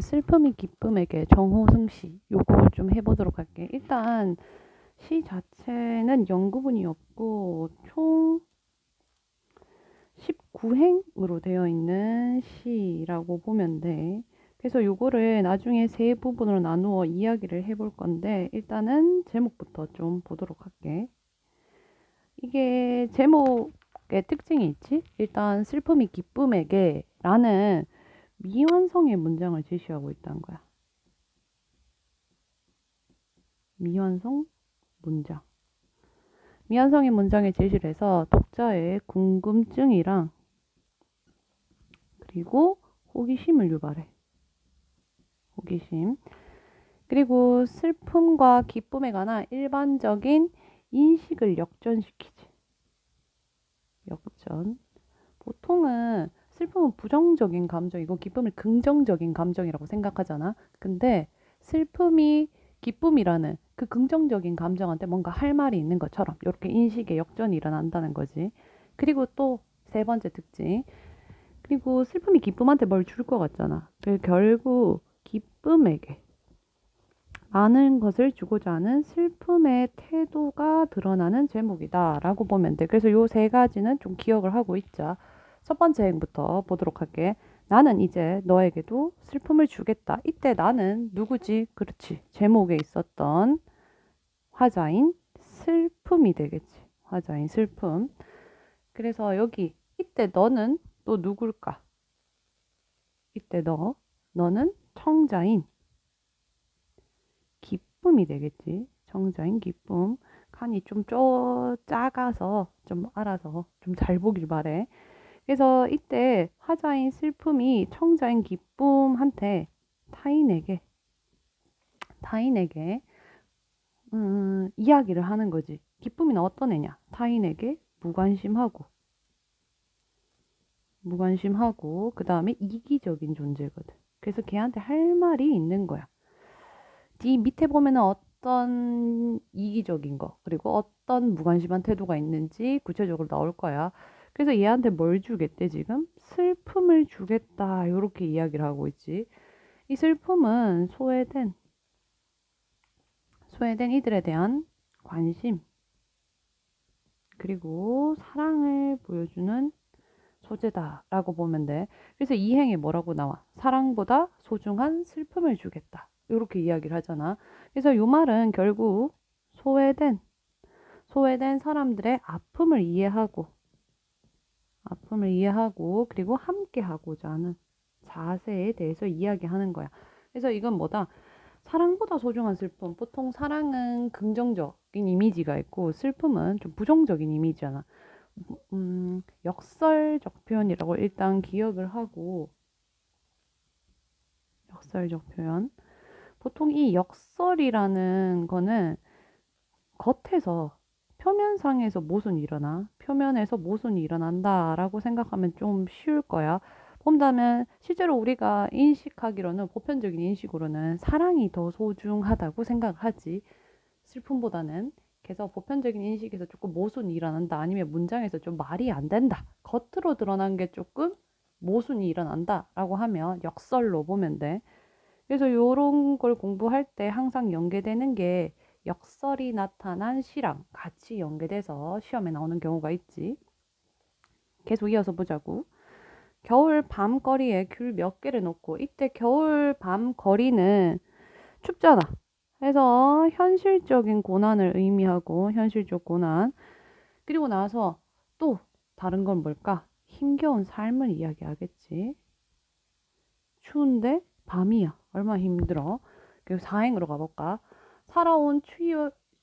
슬픔이 기쁨에게 정호승 시 요걸 좀 해보도록 할게. 일단 시 자체는 연구분이 없고 총 19행으로 되어 있는 시라고 보면 돼. 그래서 요거를 나중에 세 부분으로 나누어 이야기를 해볼 건데 일단은 제목부터 좀 보도록 할게. 이게 제목의 특징이 있지? 일단 슬픔이 기쁨에게 라는 미완성의 문장을 제시하고 있다는 거야. 미완성 문장. 미완성의 문장에 제시를 해서 독자의 궁금증이랑 그리고 호기심을 유발해. 호기심. 그리고 슬픔과 기쁨에 관한 일반적인 인식을 역전시키지. 역전. 보통은 슬픔은 부정적인 감정이고 기쁨을 긍정적인 감정이라고 생각하잖아. 근데 슬픔이 기쁨이라는 그 긍정적인 감정한테 뭔가 할 말이 있는 것처럼 이렇게 인식의 역전이 일어난다는 거지. 그리고 또 세 번째 특징. 그리고 슬픔이 기쁨한테 뭘 줄 것 같잖아. 결국 기쁨에게 많은 것을 주고자 하는 슬픔의 태도가 드러나는 제목이다 라고 보면 돼. 그래서 요 세 가지는 좀 기억을 하고 있자. 첫 번째 행부터 보도록 할게. 나는 이제 너에게도 슬픔을 주겠다. 이때 나는 누구지? 그렇지. 제목에 있었던 화자인 슬픔이 되겠지. 화자인 슬픔. 그래서 여기 이때 너는 또 누굴까? 이때 너는 청자인 기쁨이 되겠지. 청자인 기쁨. 칸이 좀 작아서 좀 알아서 좀 잘 보길 바래. 그래서 이때 화자인 슬픔이 청자인 기쁨한테 타인에게 이야기를 하는 거지. 기쁨이는 어떤 애냐? 타인에게 무관심하고 그 다음에 이기적인 존재거든. 그래서 걔한테 할 말이 있는 거야. 이 밑에 보면은 어떤 이기적인 거 그리고 어떤 무관심한 태도가 있는지 구체적으로 나올 거야. 그래서 얘한테 뭘 주겠대 지금? 슬픔을 주겠다 이렇게 이야기를 하고 있지. 이 슬픔은 소외된 이들에 대한 관심 그리고 사랑을 보여주는 소재다라고 보면 돼. 그래서 이 행에 뭐라고 나와? 사랑보다 소중한 슬픔을 주겠다. 이렇게 이야기를 하잖아. 그래서 이 말은 결국 소외된 사람들의 아픔을 이해하고 그리고 함께 하고자 하는 자세에 대해서 이야기하는 거야. 그래서 이건 뭐다? 사랑보다 소중한 슬픔. 보통 사랑은 긍정적인 이미지가 있고 슬픔은 좀 부정적인 이미지잖아. 역설적 표현이라고 일단 기억을 하고 역설적 표현. 보통 이 역설이라는 거는 겉에서 표면상에서 모순이 일어나. 표면에서 모순이 일어난다라고 생각하면 좀 쉬울 거야. 본다면 실제로 우리가 인식하기로는 보편적인 인식으로는 사랑이 더 소중하다고 생각하지. 슬픔보다는. 그래서 보편적인 인식에서 조금 모순이 일어난다. 아니면 문장에서 좀 말이 안 된다. 겉으로 드러난 게 조금 모순이 일어난다. 라고 하면 역설로 보면 돼. 그래서 이런 걸 공부할 때 항상 연계되는 게 역설이 나타난 시랑 같이 연계돼서 시험에 나오는 경우가 있지. 계속 이어서 보자고. 겨울 밤거리에 귤 몇 개를 놓고 이때 겨울 밤거리는 춥잖아. 그래서 현실적인 고난을 의미하고 현실적 고난. 그리고 나서 또 다른 건 뭘까? 힘겨운 삶을 이야기하겠지. 추운데 밤이야. 얼마나 힘들어. 그리고 사행으로 가볼까? 살아온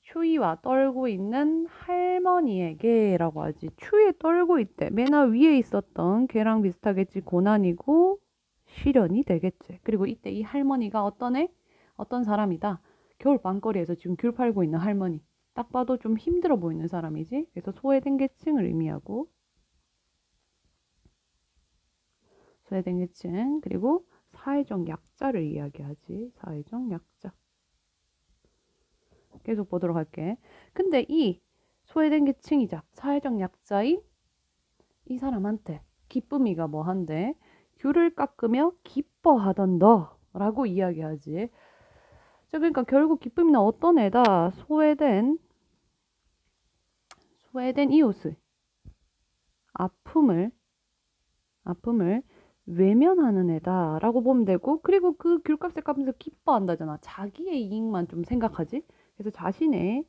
추위와 떨고 있는 할머니에게 라고 하지. 추위에 떨고 있대. 맨 위에 있었던 걔랑 비슷하겠지. 고난이고 시련이 되겠지. 그리고 이때 이 할머니가 어떤 사람이다. 겨울 밤거리에서 지금 귤 팔고 있는 할머니. 딱 봐도 좀 힘들어 보이는 사람이지. 그래서 소외된 계층을 의미하고 소외된 계층 그리고 사회적 약자를 이야기하지. 사회적 약자. 계속 보도록 할게. 근데 이 소외된 계층이자 사회적 약자인 이 사람한테 기쁨이가 뭐한데 귤을 깎으며 기뻐하던 너 라고 이야기하지. 자, 그러니까 결국 기쁨이는 어떤 애다? 소외된 이웃의 아픔을 외면하는 애다라고 보면 되고, 그리고 그 귤값을 깎으면서 기뻐한다잖아. 자기의 이익만 좀 생각하지. 그래서 자신의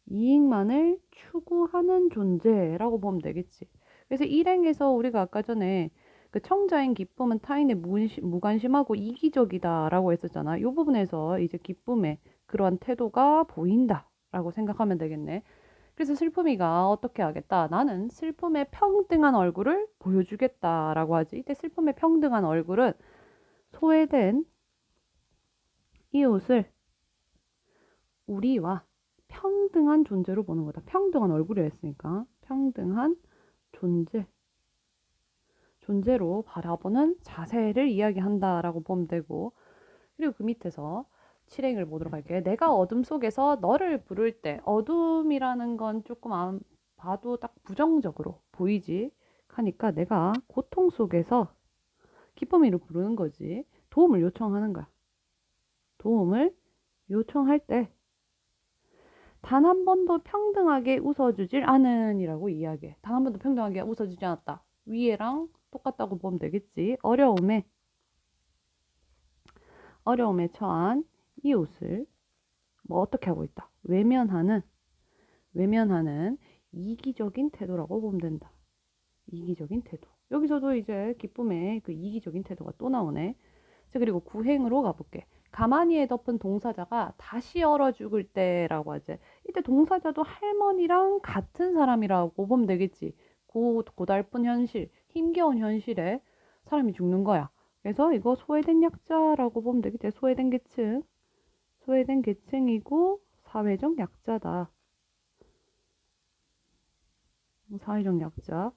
이익만을 추구하는 존재라고 보면 되겠지. 그래서 일행에서 우리가 아까 전에 그 청자인 기쁨은 타인의 무관심하고 이기적이다라고 했었잖아. 이 부분에서 이제 기쁨의 그러한 태도가 보인다라고 생각하면 되겠네. 그래서 슬픔이가 어떻게 하겠다? 나는 슬픔의 평등한 얼굴을 보여주겠다라고 하지. 이때 슬픔의 평등한 얼굴은 소외된 이웃을 우리와 평등한 존재로 보는 거다. 평등한 얼굴이라 했으니까 평등한 존재로 바라보는 자세를 이야기한다라고 보면 되고, 그리고 그 밑에서 칠행을 보도록 할게요. 내가 어둠 속에서 너를 부를 때, 어둠이라는 건 조금 안 봐도 딱 부정적으로 보이지 하니까 내가 고통 속에서 기쁨이를 부르는 거지. 도움을 요청하는 거야. 도움을 요청할 때 단 한 번도 평등하게 웃어주질 않으니라고 이야기해. 단 한 번도 평등하게 웃어주지 않았다. 위에랑 똑같다고 보면 되겠지. 어려움에 처한 이웃을 뭐 어떻게 하고 있다. 외면하는 이기적인 태도라고 보면 된다. 이기적인 태도. 여기서도 이제 기쁨의 그 이기적인 태도가 또 나오네. 자, 그리고 구행으로 가볼게. 가만히에 덮은 동사자가 다시 얼어 죽을 때라고 하지. 이때 동사자도 할머니랑 같은 사람이라고 보면 되겠지. 고달픈 현실, 힘겨운 현실에 사람이 죽는 거야. 그래서 이거 소외된 약자라고 보면 되겠지. 소외된 계층이고 사회적 약자다. 사회적 약자.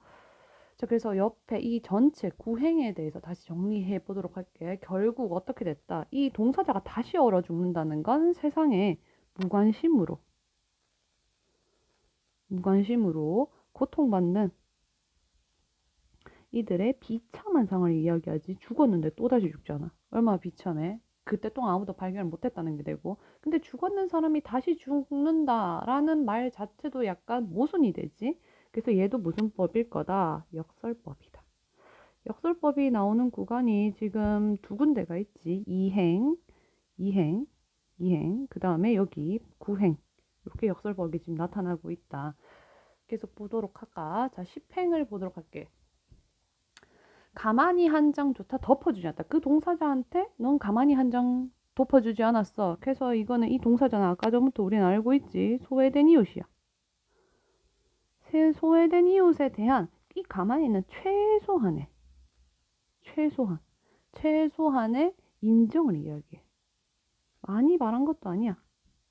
자, 그래서 옆에 이 전체 구행에 대해서 다시 정리해 보도록 할게. 결국 어떻게 됐다? 이 동사자가 다시 얼어 죽는다는 건 세상에 무관심으로 고통받는 이들의 비참한 상을 이야기하지. 죽었는데 또다시 죽잖아. 얼마나 비참해. 그때 동안 아무도 발견을 못했다는 게 되고. 근데 죽었는 사람이 다시 죽는다라는 말 자체도 약간 모순이 되지. 그래서 얘도 무슨 법일 거다? 역설법이다. 역설법이 나오는 구간이 지금 두 군데가 있지. 이행, 그 다음에 여기 구행. 이렇게 역설법이 지금 나타나고 있다. 계속 보도록 할까? 자, 10행을 보도록 할게. 가만히 한 장조차 덮어주지 않았다. 그 동사자한테 넌 가만히 한 장 덮어주지 않았어. 그래서 이거는 이 동사자는 아까 전부터 우리는 알고 있지. 소외된 이웃이야. 소외된 이웃에 대한 이 가만히 있는 최소한의 인정을 이야기해. 많이 말한 것도 아니야.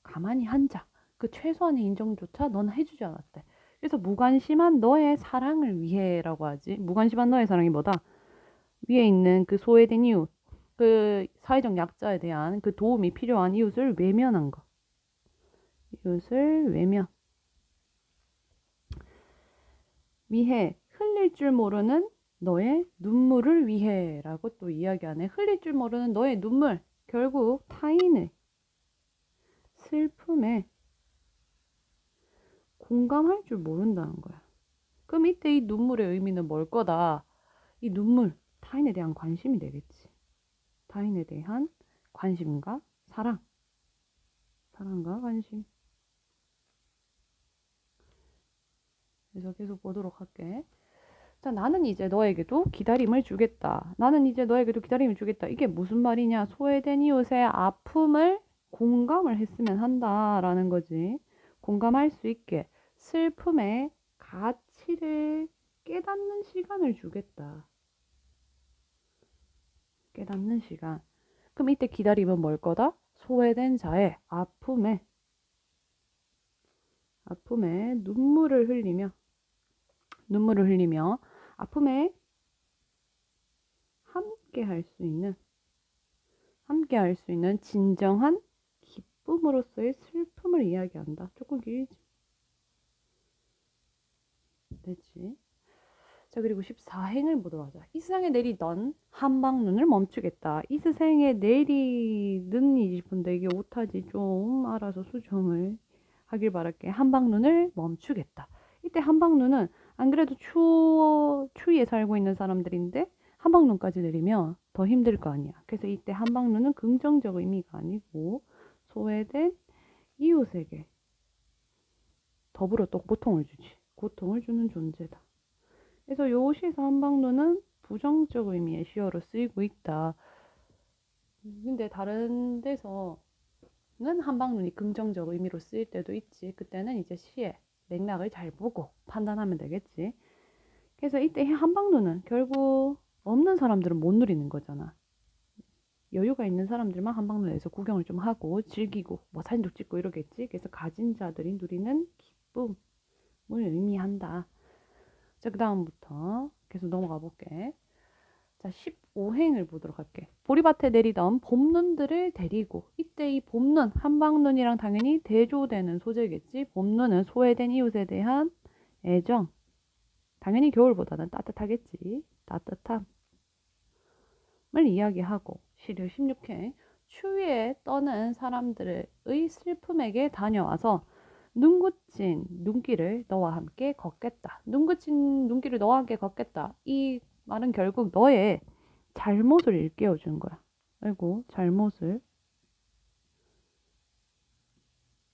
가만히 앉아. 그 최소한의 인정조차 넌 해주지 않았대. 그래서 무관심한 너의 사랑을 위해라고 하지. 무관심한 너의 사랑이 뭐다? 위에 있는 그 소외된 이웃, 그 사회적 약자에 대한 그 도움이 필요한 이웃을 외면한 거. 이웃을 외면. 위해 흘릴 줄 모르는 너의 눈물을 위해라고 또 이야기하네. 흘릴 줄 모르는 너의 눈물. 결국 타인의 슬픔에 공감할 줄 모른다는 거야. 그럼 이때 이 눈물의 의미는 뭘 거다? 이 눈물, 타인에 대한 관심이 되겠지. 타인에 대한 관심과 사랑과 관심. 그래서 계속 보도록 할게. 자, 나는 이제 너에게도 기다림을 주겠다. 이게 무슨 말이냐? 소외된 이웃의 아픔을 공감을 했으면 한다라는 거지. 공감할 수 있게 슬픔의 가치를 깨닫는 시간을 주겠다. 깨닫는 시간. 그럼 이때 기다림은 뭘 거다? 소외된 자의 아픔에 눈물을 흘리며 아픔에 함께 할 수 있는 진정한 기쁨으로서의 슬픔을 이야기한다. 조금 길지? 됐지? 자, 그리고 14행을 보도록 하자. 이 세상에 내리던 한방눈을 멈추겠다. 이 세상에 내리는 이 분데 이게 오타지 좀 알아서 수정을 하길 바랄게. 한방눈을 멈추겠다. 이때 한방눈은 안 그래도 추위에 살고 있는 사람들인데 한방눈까지 내리면 더 힘들 거 아니야. 그래서 이때 한방눈은 긍정적 의미가 아니고 소외된 이웃에게 더불어 또 고통을 주지. 고통을 주는 존재다. 그래서 요 시에서 한방눈은 부정적 의미의 시어로 쓰이고 있다. 근데 다른 데서는 한방눈이 긍정적 의미로 쓰일 때도 있지. 그때는 이제 시의 맥락을 잘 보고 판단하면 되겠지. 그래서 이때 한방눈은 결국 없는 사람들은 못 누리는 거잖아. 여유가 있는 사람들만 한방눈에서 구경을 좀 하고 즐기고 뭐 사진도 찍고 이러겠지. 그래서 가진 자들이 누리는 기쁨을 의미한다. 자, 그 다음부터 계속 넘어가 볼게. 자, 15행을 보도록 할게. 보리밭에 내리던 봄눈들을 데리고, 이때 이 봄눈, 한방눈이랑 당연히 대조되는 소재겠지. 봄눈은 소외된 이웃에 대한 애정. 당연히 겨울보다는 따뜻하겠지. 따뜻함을 이야기하고, 시류 16행. 추위에 떠는 사람들의 슬픔에게 다녀와서 눈구친 눈길을 너와 함께 걷겠다. 눈구친 눈길을 너와 함께 걷겠다. 이 말은 결국 너의 잘못을 일깨워 주는 거야. 아이고, 잘못을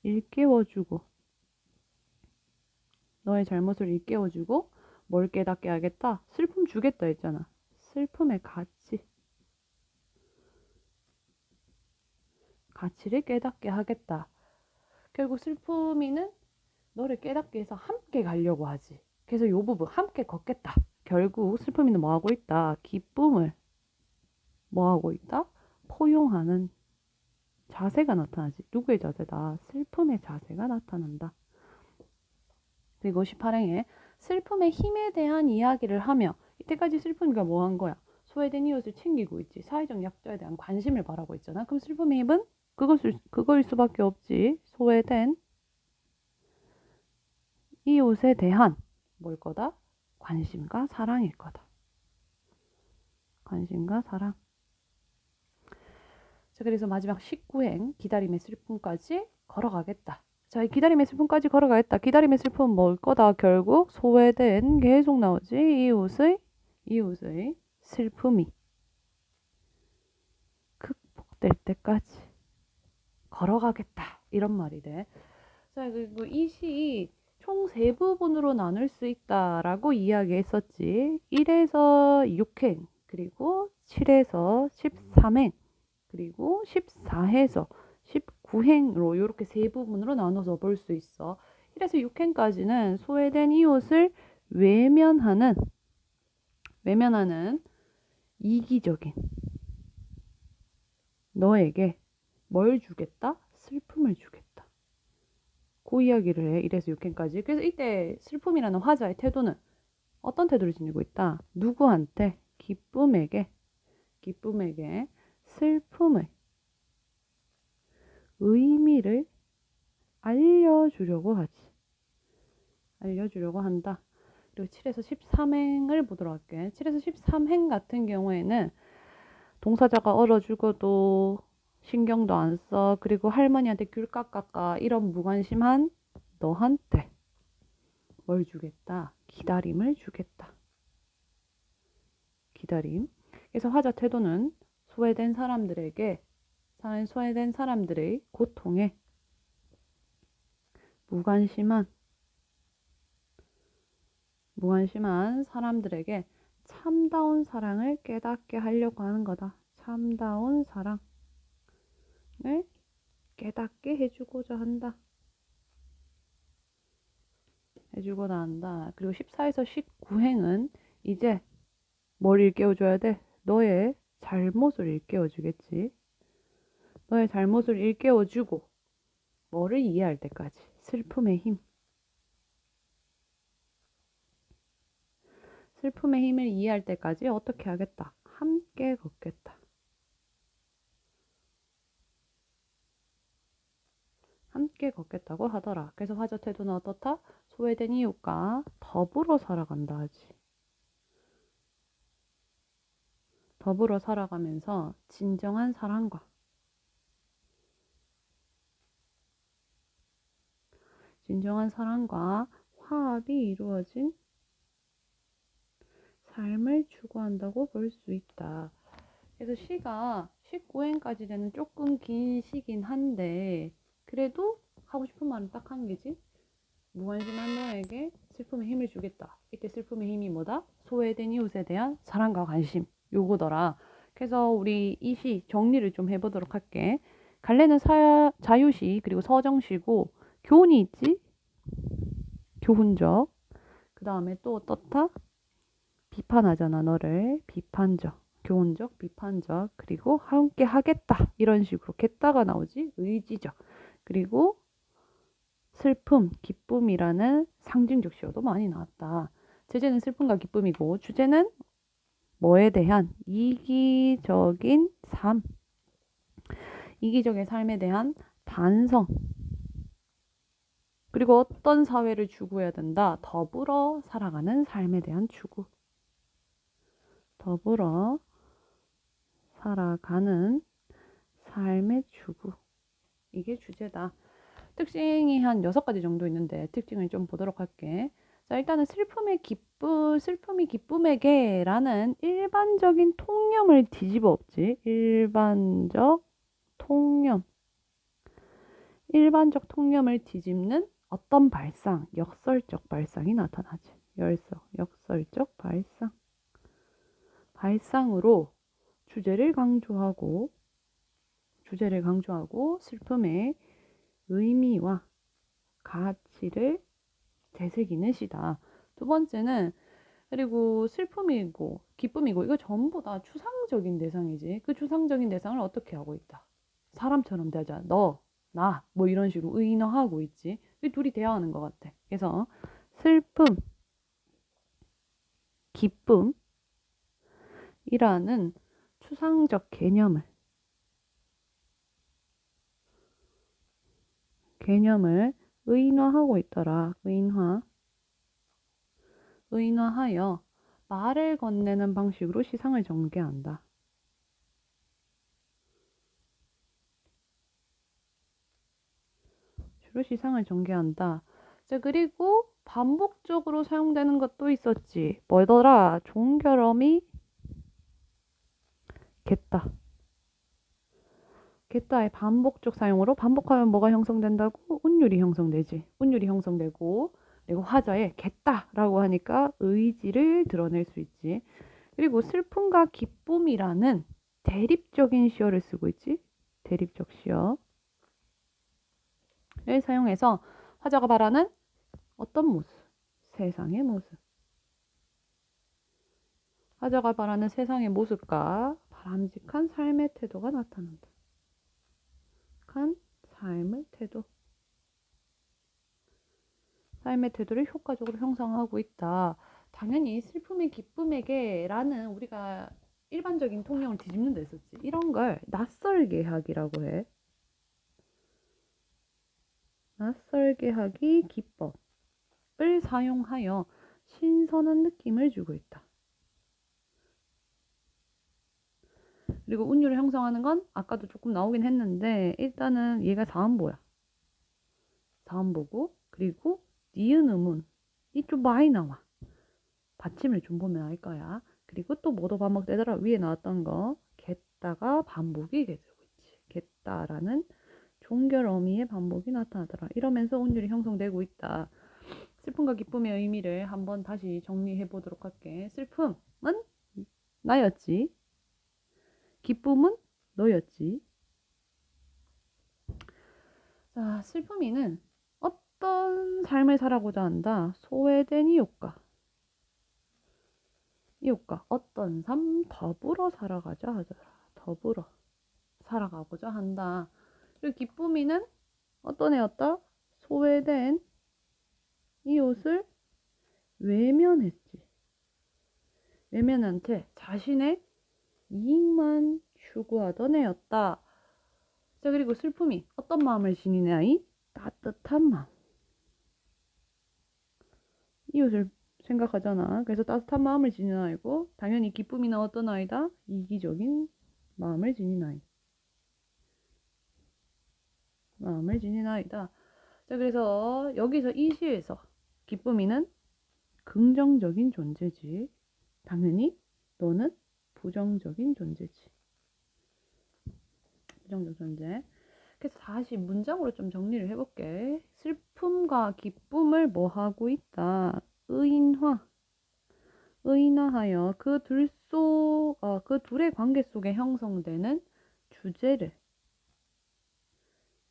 일깨워 주고, 너의 잘못을 일깨워 주고, 뭘 깨닫게 하겠다? 슬픔 주겠다 했잖아. 슬픔의 가치를 깨닫게 하겠다. 결국 슬픔이는 너를 깨닫게 해서 함께 가려고 하지. 그래서 요 부분 함께 걷겠다. 결국 슬픔이는 뭐 하고 있다? 기쁨을 뭐 하고 있다? 포용하는 자세가 나타나지. 누구의 자세다? 슬픔의 자세가 나타난다. 그리고 18행에 슬픔의 힘에 대한 이야기를 하며, 이때까지 슬픔이가 뭐 한 거야? 소외된 이웃을 챙기고 있지. 사회적 약자에 대한 관심을 바라고 있잖아. 그럼 슬픔의 힘은 그거일 수밖에 없지. 소외된 이웃에 대한 뭘 거다? 관심과 사랑일 거다. 관심과 사랑. 자, 그래서 마지막 19행 기다림의 슬픔까지 걸어가겠다. 자, 이 기다림의 슬픔까지 걸어가겠다. 기다림의 슬픔은 뭘 거다? 결국 소외된 계속 나오지. 이웃의 슬픔이 극복될 때까지 걸어가겠다. 이런 말이 돼. 자, 그리고 이 시 총 세 부분으로 나눌 수 있다라고 이야기했었지. 1에서 6행, 그리고 7에서 13행, 그리고 14에서 19행으로 이렇게 세 부분으로 나눠서 볼 수 있어. 1에서 6행까지는 소외된 이웃을 외면하는 이기적인 너에게 뭘 주겠다? 슬픔을 주겠다. 그 이야기를 해. 1에서 6행까지. 그래서 이때 슬픔이라는 화자의 태도는 어떤 태도를 지니고 있다? 누구한테? 기쁨에게 슬픔의 의미를 알려주려고 하지. 알려주려고 한다. 그리고 7에서 13행을 보도록 할게. 7에서 13행 같은 경우에는 동사자가 얼어 죽어도 신경도 안 써. 그리고 할머니한테 귤 깎깎아 이런 무관심한 너한테 뭘 주겠다? 기다림을 주겠다. 기다림. 그래서 화자 태도는 소외된 사람들의 고통에 무관심한 사람들에게 참다운 사랑을 깨닫게 하려고 하는 거다. 참다운 사랑을 깨닫게 해주고자 한다. 해주고자 한다. 그리고 14에서 19행은 이제 뭘 일깨워줘야 돼? 너의 잘못을 일깨워주겠지. 너의 잘못을 일깨워주고 뭐를 이해할 때까지. 슬픔의 힘. 슬픔의 힘을 이해할 때까지 어떻게 하겠다? 함께 걷겠다. 함께 걷겠다고 하더라. 그래서 화자 태도는 어떻다? 소외된 이웃과 더불어 살아간다 하지. 더불어 살아가면서 진정한 사랑과 화합이 이루어진 삶을 추구한다고 볼 수 있다. 그래서 시가 19행까지 되는 조금 긴 시긴 한데 그래도 하고 싶은 말은 딱 한 개지. 무관심한 너에게 슬픔의 힘을 주겠다. 이때 슬픔의 힘이 뭐다? 소외된 이웃에 대한 사랑과 관심. 요거더라. 그래서 우리 이 시 정리를 좀 해보도록 할게. 갈래는 자유시 그리고 서정시고 교훈이 있지? 교훈적. 그 다음에 또 어떻다? 비판하잖아 너를. 비판적. 교훈적, 비판적. 그리고 함께 하겠다. 이런 식으로 겠다가 나오지? 의지적. 그리고 슬픔, 기쁨이라는 상징적 시어도 많이 나왔다. 제재는 슬픔과 기쁨이고 주제는 뭐에 대한 이기적인 삶, 이기적인 삶에 대한 반성, 그리고 어떤 사회를 추구해야 된다. 더불어 살아가는 삶에 대한 추구. 더불어 살아가는 삶의 추구. 이게 주제다. 특징이 한 6가지 정도 있는데 특징을 좀 보도록 할게. 자, 일단은 슬픔이 기쁨에게 라는 일반적인 통념을 뒤집어 엎지. 일반적 통념을 뒤집는 어떤 발상, 역설적 발상이 나타나지. 역설적 발상. 발상으로 주제를 강조하고 슬픔의 의미와 가치를 되새기는 시다. 두 번째는 그리고 슬픔이고 기쁨이고 이거 전부 다 추상적인 대상이지. 그 추상적인 대상을 어떻게 하고 있다. 사람처럼 대하자. 너, 나, 뭐 이런 식으로 의인화하고 있지. 이 둘이 대화하는 것 같아. 그래서 슬픔, 기쁨이라는 추상적 개념을 의인화하고 있더라. 의인화하여 말을 건네는 방식으로 시상을 전개한다. 주로 시상을 전개한다. 자, 그리고 반복적으로 사용되는 것도 있었지. 뭐더라? 종결어미 겠다. 겠다의 반복적 사용으로 반복하면 뭐가 형성된다고? 운율이 형성되지. 운율이 형성되고 그리고 화자에 겠다라고 하니까 의지를 드러낼 수 있지. 그리고 슬픔과 기쁨이라는 대립적인 시어를 쓰고 있지. 대립적 시어를 사용해서 화자가 말하는 어떤 모습? 세상의 모습. 화자가 바라는 세상의 모습과 바람직한 삶의 태도가 나타난다. 삶의 태도를 효과적으로 형성하고 있다. 당연히 슬픔이 기쁨에게 라는 우리가 일반적인 통념을 뒤집는 데 있었지. 이런 걸 낯설게 하기라고 해. 낯설게 하기 기법을 사용하여 신선한 느낌을 주고 있다. 그리고 운율을 형성하는 건 아까도 조금 나오긴 했는데 일단은 얘가 사음보야. 사음보고 그리고 니은 음운이 좀 많이 나와. 받침을 좀 보면 알 거야. 그리고 또 뭐도 반복되더라. 위에 나왔던 거 겠다가 반복이 되고 있지. 겠다라는 종결 어미의 반복이 나타나더라. 이러면서 운율이 형성되고 있다. 슬픔과 기쁨의 의미를 한번 다시 정리해 보도록 할게. 슬픔은 나였지. 기쁨은 너였지. 자, 슬픔이는 어떤 삶을 살아고자 한다. 소외된 이웃과 어떤 삶 더불어 살아가자 하더라. 더불어 살아가고자 한다. 그리고 기쁨이는 어떤 애였다? 소외된 이웃을 외면했지. 외면한테 자신의 이익만 추구하던 애였다. 자, 그리고 슬픔이 어떤 마음을 지닌 아이? 따뜻한 마음. 이웃을 생각하잖아. 그래서 따뜻한 마음을 지닌 아이고, 당연히 기쁨이나 어떤 아이다? 이기적인 마음을 지닌 아이. 마음을 지닌 아이다. 자, 그래서 여기서 이 시에서 기쁨이는 긍정적인 존재지. 당연히 너는 부정적인 존재지. 부정적 존재. 그래서 다시 문장으로 좀 정리를 해볼게. 슬픔과 기쁨을 뭐 하고 있다? 의인화하여 그 둘의 관계 속에 형성되는 주제를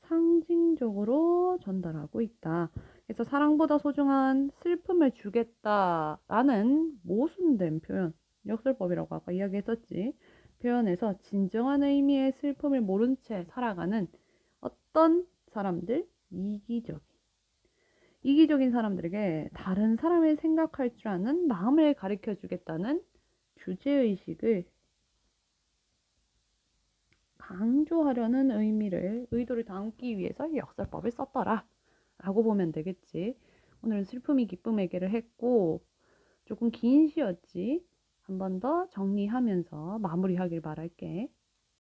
상징적으로 전달하고 있다. 그래서 사랑보다 소중한 슬픔을 주겠다라는 모순된 표현, 역설법이라고 아까 이야기했었지. 표현에서 진정한 의미의 슬픔을 모른 채 살아가는 어떤 사람들? 이기적인 사람들에게 다른 사람을 생각할 줄 아는 마음을 가르쳐 주겠다는 주제의식을 강조하려는 의도를 담기 위해서 역설법을 썼더라 라고 보면 되겠지. 오늘은 슬픔이 기쁨에게를 했고 조금 긴 시였지. 한 번 더 정리하면서 마무리하길 바랄게.